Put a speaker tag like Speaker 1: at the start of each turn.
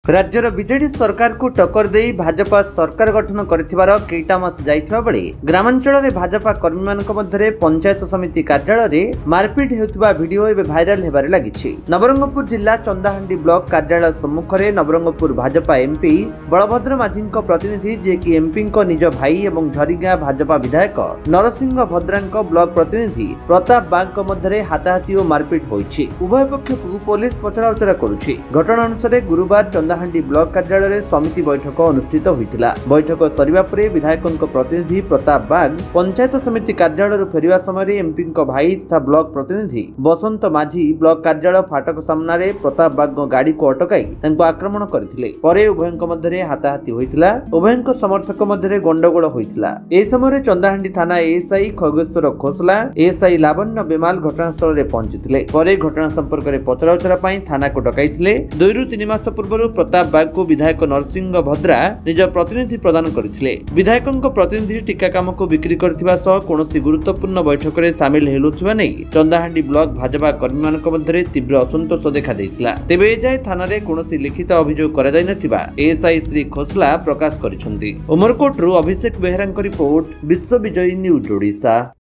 Speaker 1: राज्यर बीजेडी सरकार को टक्कर दे भाजपा सरकार गठन कर केईटा मास जाइथिबा बेले ग्रामांचल में भाजपा कर्मी मानक मध्यरे पंचायत समिति कार्यालय मारपिट हेउथिबा वीडियो एबे भाइराल हेबारे लागिछि। नवरंगपुर जिला चंदाहांडी ब्लॉक कार्यालय सम्मुख में नवरंगपुर भाजपा एमपी बलभद्र माझी प्रतिनिधि जे कि एमपी निज भाई एवं झरीगाँ भाजपा विधायक नरसिंह भद्रा ब्लॉक प्रतिनिधि प्रताप बाग मध्य हाथाहाथी और मारपिट होइछि। उभय पक्ष को पुलिस पचराउचरा करुछि। घटना अनुसार गुरुवार चंदाहांडी ब्लॉक कार्यालय समिति बैठक अनुष्ठित होइतिला। बैठक सरिबा परे विधायक प्रतिनिधि प्रताप बाग पंचायत समिति कार्यालय फेरिया समय एमपी भाई तथा ब्लॉक प्रतिनिधि बसंत माझी ब्लॉक कार्यालय फाटक सामने प्रताप बाग गाड़ी को अटकाई आक्रमण करथिले। परे उभयଙ୍କ मध्य हाथाहाथी होइतिला। उभयଙ୍କ समर्थक मध्य गंडगोल होइतिला। ए समय चंदाहांडी थाना एएसआई खगेश्वर खोसला एएसआई लावण्य बेमाल घटनास्थल में पहुंचीथिले। परे घटना संपर्क में पचराउचरा पई थाना को डकाइथिले। 2 ରୁ 3 मास पूर्व प्रताप बाग को विधायक नरसिंह भद्रा निज प्रतिनिधि प्रदान करथिले। विधायकଙ୍କ प्रतिनिधि टीका काम को बिक्री करथिबा सह कोनोसी गुरुत्वपूर्ण बैठक में सामिल हेलुथिबा नै चंदाहांडी ब्लॉक भाजपा कर्मी मानक मध्य तीव्र असंतोष देखा देइथिला। तेबे एजाय थाना रे कोनोसी लिखित अभियोग करा जाय नथिबा एएसआई श्री खोसला प्रकाश करिसंती। उमरकोट रु अभिषेक बेहरांक रिपोर्ट विश्व विजयी न्यूज ओडिशा।